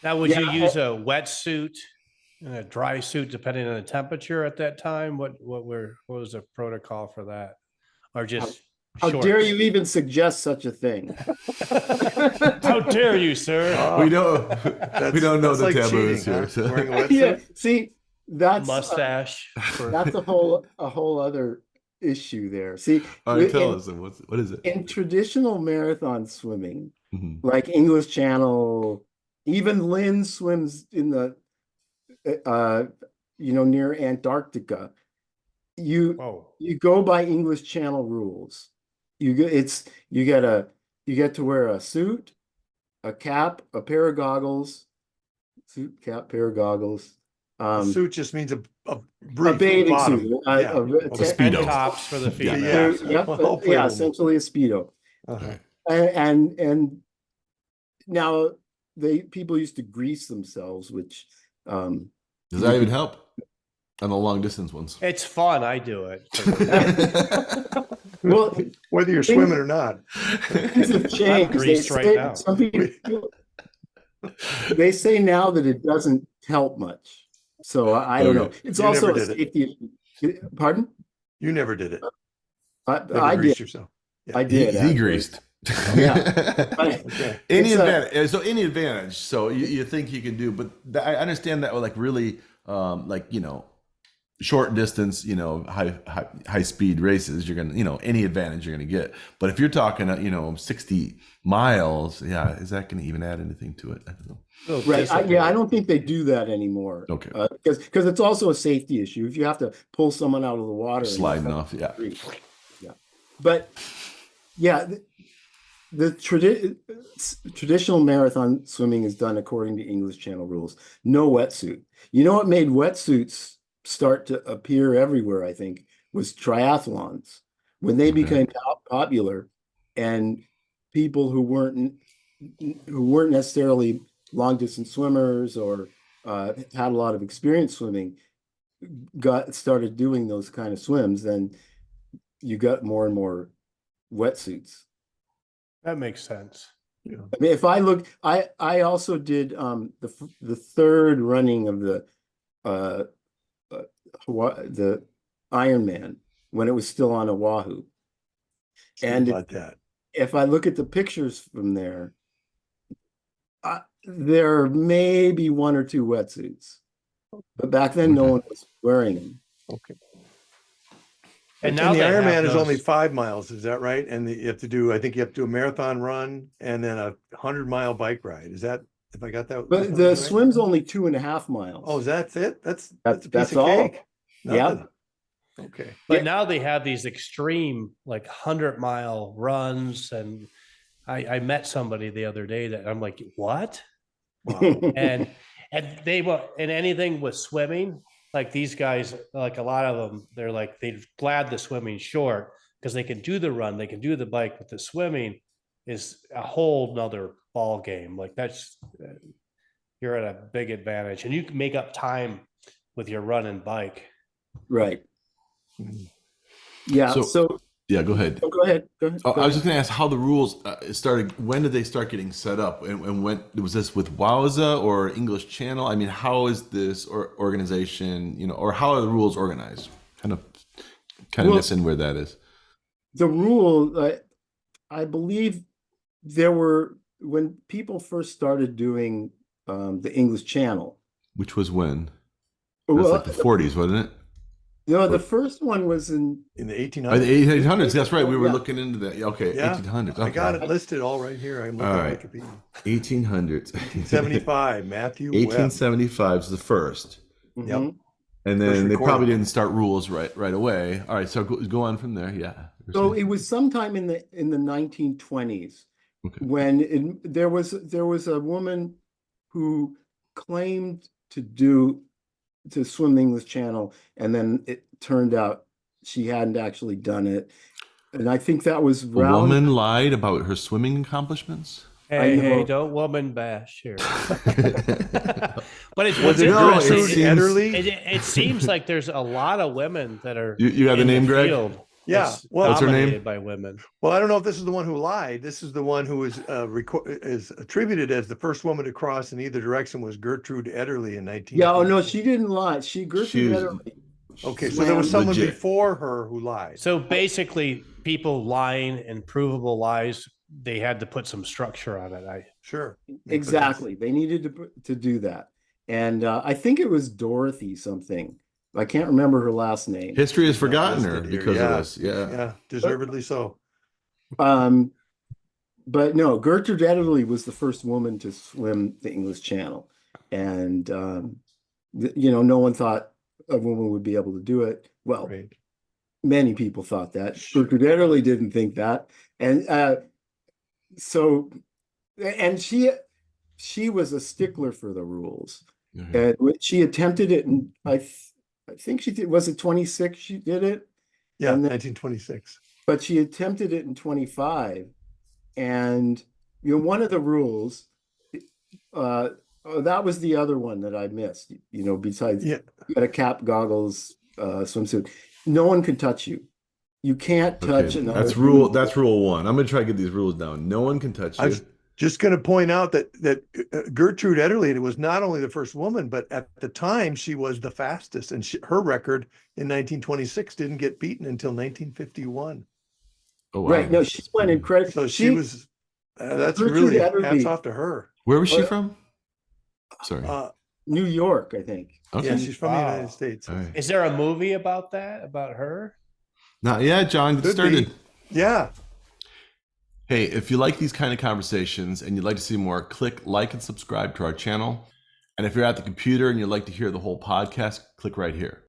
Now, would you use a wetsuit and a dry suit depending on the temperature at that time? What was the protocol for that? Or just How shorts? dare you even suggest such a thing? How dare you, sir? We don't know the like taboos cheating, here. huh? So. Wearing a wetsuit. Yeah, see, Mustache. that's a whole other issue there. See, All right, tell us what is it? in traditional marathon swimming, Mhm. like English Channel, even Lynne swims in the near Antarctica. You go by English Channel rules. You get to wear a suit, a cap, a pair of goggles, suit, cap, pair of goggles. Suit just means a brief bathing bottom. suit, Speedo tops for the female. Yeah, essentially a Speedo. Uh-huh. And now people used to grease themselves, which does that even help on the long distance ones? It's fun. I do it. Well, whether you're swimming or not. Things have changed. Greased right now. Some people, they say now that it doesn't help much. So I don't know. It's also a safety issue. Pardon? You never did it. I did. Yourself. Yeah. I did. He greased. Yeah. Okay. Any advantage. So you think you can do, but I understand that like really, short distance, high speed races, you're gonna, any advantage you're gonna get. But if you're talking, 60 miles, is that gonna even add anything to it? I don't know. Right. I don't think they do that anymore. Okay. Because it's also a safety issue. If you have to pull someone out of the water, sliding off, yeah. But the traditional marathon swimming is done according to English Channel rules. No wetsuit. You know what made wetsuits start to appear everywhere, I think, was triathlons. When they became popular, and people who weren't necessarily long distance swimmers or had a lot of experience swimming started doing those kind of swims, then you got more and more wetsuits. That makes sense. Yeah. I mean, if I look, I also did the third running of the Ironman when it was still on Oahu, and if I look at the pictures from there, there may be one or two wetsuits, but back then no one was wearing them. Okay. And now the Ironman is only 5 miles, is that right? And you have to do a marathon run and then a 100-mile bike ride. Is that, if I got that? But the swim's only 2.5 miles. Oh, that's it? That's a piece that's of all. cake. Yeah. Okay. But now they have these extreme, like 100-mile runs, and I met somebody the other day that I'm like, what? Wow. and they were in anything with swimming. Like these guys, like a lot of them, they're like, they've glad the swimming short because they can do the run, they can do the bike, but the swimming is a whole nother ball game. Like you're at a big advantage, and you can make up time with your run and bike. Right. Yeah. So yeah, go ahead. Go ahead. I was just going to ask how the rules started. When did they start getting set up? And when was this with Wowza or English Channel? I mean, how is this organization, or how are the rules organized? Kind of missing where that is. The rule, I believe there were, when people first started doing the English Channel. Which was when? That's like the 40s, wasn't it? No, the first one was in the 1800s. The 1800s, that's right. We were looking into that. Okay, yeah. 1800s. Okay. I got it listed all right here. I'm looking at Wikipedia. 1800s. 1875, Matthew 1875 is the first. Mm-hmm. Yep. And then they probably didn't start rules right away. All right, so go on from there. Yeah. So it was sometime in the 1920s when there was a woman who claimed to swim the English Channel, and then it turned out she hadn't actually done it. And I think that was a woman lied about her swimming accomplishments. Hey, don't woman bash here. But it's what's interesting. It seems like there's a lot of women that are. You got the name, Greg? Yeah, was well- What's her name? dominated by women. Well, I don't know if this is the one who lied. This is the one who is attributed as the first woman to cross in either direction was Gertrude Ederle in 19. Yeah, oh no, she didn't lie. Gertrude She was- Ederle. Okay, so there was swam someone legit. before her who lied. So basically, people lying and provable lies, they had to put some structure on it. Sure. Exactly. They needed to do that. And I think it was Dorothy something. I can't remember her last name. History has forgotten her Listed here, because yeah. of this. Yeah. Yeah, deservedly so. But no, Gertrude Ederle was the first woman to swim the English Channel. And, no one thought a woman would be able to do it. Well, Right. many people thought that. Sure. Gertrude Ederle didn't think that. And she was a stickler for the rules. Mhm. And she attempted it, and I think she did. Was it 26? She did it, Yeah, And then- 1926. but she attempted it in 25. And one of the rules, that was the other one that I missed. Besides, Yeah. you got a cap, goggles, swimsuit. No one can touch you. You can't touch Okay, another. That's rule 1. I'm gonna try to get these rules down. No one can touch I you. was just going to point out that Gertrude Ederle was not only the first woman, but at the time she was the fastest, and her record in 1926 didn't get beaten until 1951. Oh, wow. Right. No, she went incredible. So she was. That's Gertrude really Ederle- hats off to her. Where was she Uh, from? Sorry. New York, I think. Okay. Yeah, she's from the Wow. United States. All right. Is there a movie about that? About her? Not yet, John. Get Could started. be. Yeah. Hey, if you like these kind of conversations and you'd like to see more, click like and subscribe to our channel. And if you're at the computer and you'd like to hear the whole podcast, click right here.